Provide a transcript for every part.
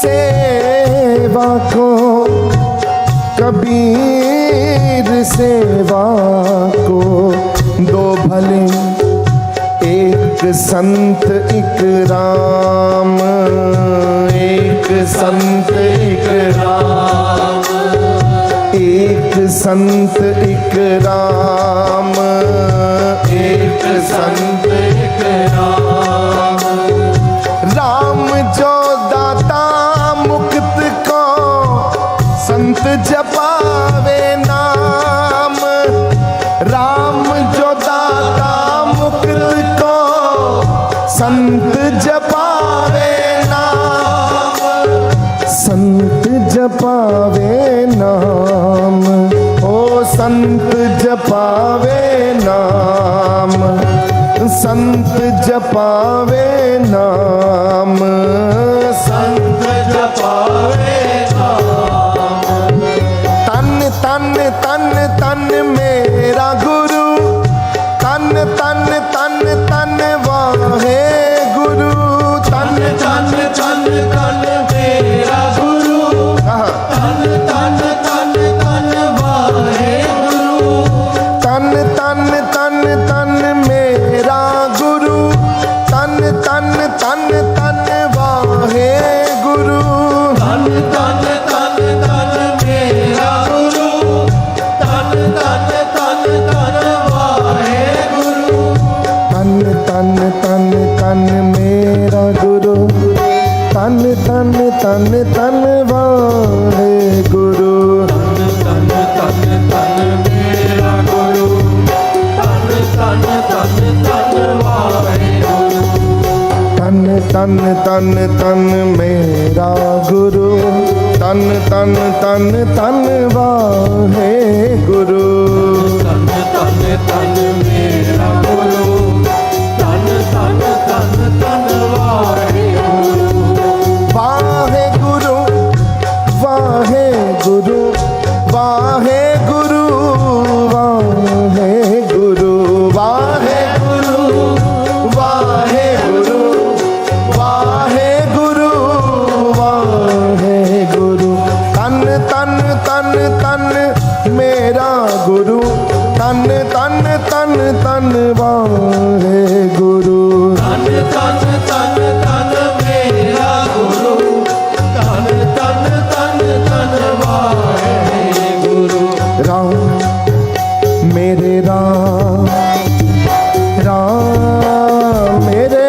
सेवा को, कबीर सेवा को, दो भले एक संत एक राम, एक संत एक राम, एक संत एक राम, एक संत एक राम। राम जो दाता मुक्त को, संत जपावे नाम। राम जो दाता मुक्त को, संत जपावे नाम, संत जपावे नाम, ओ संत जपावे नाम, संत जपावे नाम, संत जपावे नाम। तन तन तन तन मेरा गुरु, तन तन तन तन वाहे गुरु, तन तन तन तन मेरा गुरु, तन तन तन तन वाहे गुरु, तन तन तन तन मेरा गुरु, तन तन तन तन वाहे गुरु, तन तन तन तन मेरा गुरु, तन तन तन तन वाहे गुरु, तन तन तन तन मेरा गुरु, तन तन तन तन वाहे गुरु, तन तन तन मेरा गुरु, तन तन तन तन वाहे गुरु, तन तन तन तन मेरा गुरु, तन तन तन तन वाहे गुरु, तन तन तन मेरा गुरु, तन तन तन तन वाहे गुरु। वाहे गुरु, वाहे गुरु, वाहे गुरु, वाहे गुरु, वाहे गुरु, वाहे गुरु, वाहे गुरु, वाहे गुरु। तन तन तन तन मेरा गुरु, तन तन तन तन वाहे गुरु, तन तन तन तन मेरा गुरु, तन तन तन तन वाहे गुरु। राम मेरे राम, राम मेरे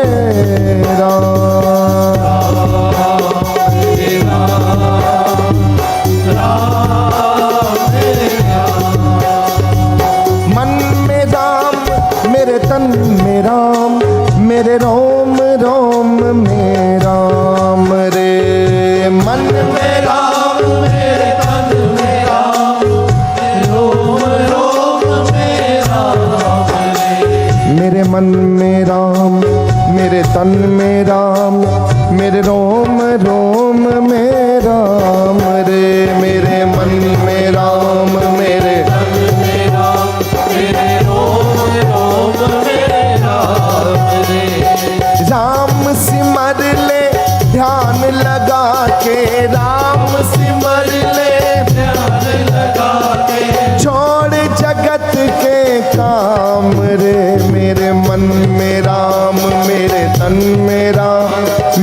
मन में राम, मेरे तन में राम, मेरे रोम रोम में राम रे। मन में राम, मेरे तन में राम, रोम रोम में राम रे। मेरे मन में राम, मेरे तन में राम, मेरे रोम रोम में राम रे। मेरे मन में राम, मेरे तन में राम, मेरे रोम रोम में राम रे। राम सिमर ले ध्यान लगा के, राम सिमर ले ध्यान लगा के, छोड़ जगत के काम रे। मेरे मन में राम, मेरे तन में राम,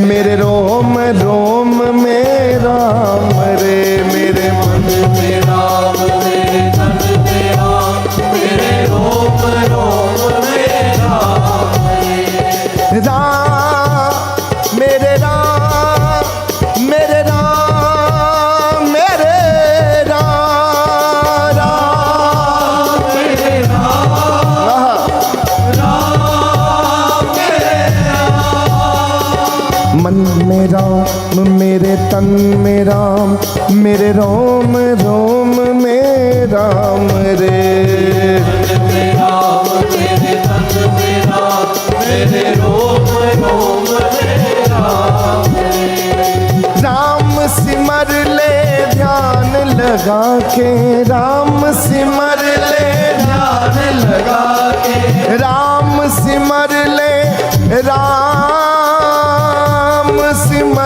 मेरे रोम रोम में राम रे। मेरे मन में राम, मेरे तन में राम, मेरे रोम रोम में राम रे। राम मेरे राम, मेरे राम, मेरे राम, राम मेरे राम, राम मेरे राम। मन में राम, मेरे तन में राम, मेरे रोम रोम में राम रे। मेरे राम, मेरे तन में राम, मेरे रोम रोम में राम रे। राम सिमर ले ध्यान लगा के, राम सिमर ले ध्यान लगा के, राम सिमर ले, राम सिमर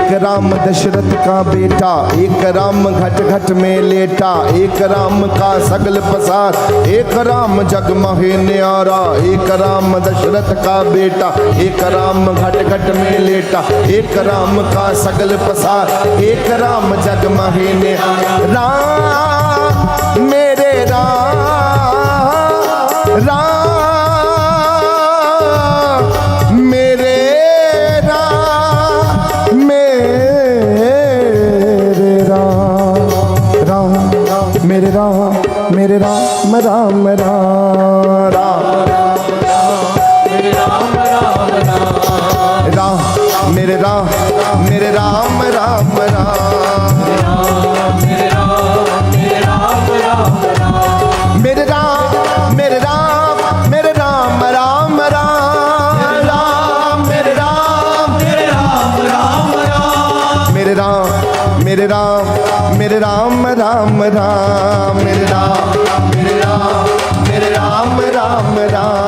एक राम दशरथ का बेटा, एक राम घट घट में लेटा, एक राम का सगल पसार, एक राम जग महे न्यारा। एक राम दशरथ का बेटा, एक राम घट घट में लेटा, एक राम का सगल पसार, एक राम जग महे न्यारा। राम मेरे राम, राम मेरे राम, मेरे राम, राम मेरे राम, मेरे राम राम राम, राम मेरे राम, मेरे राम राम राम, मेरे राम, मेरे राम, मेरे राम राम राम, राम मेरे राम, मेरे राम राम राम, मेरे राम, मेरे राम, मेरे राम राम राम, मेरे राम, मेरे राम, मेरे राम राम राम।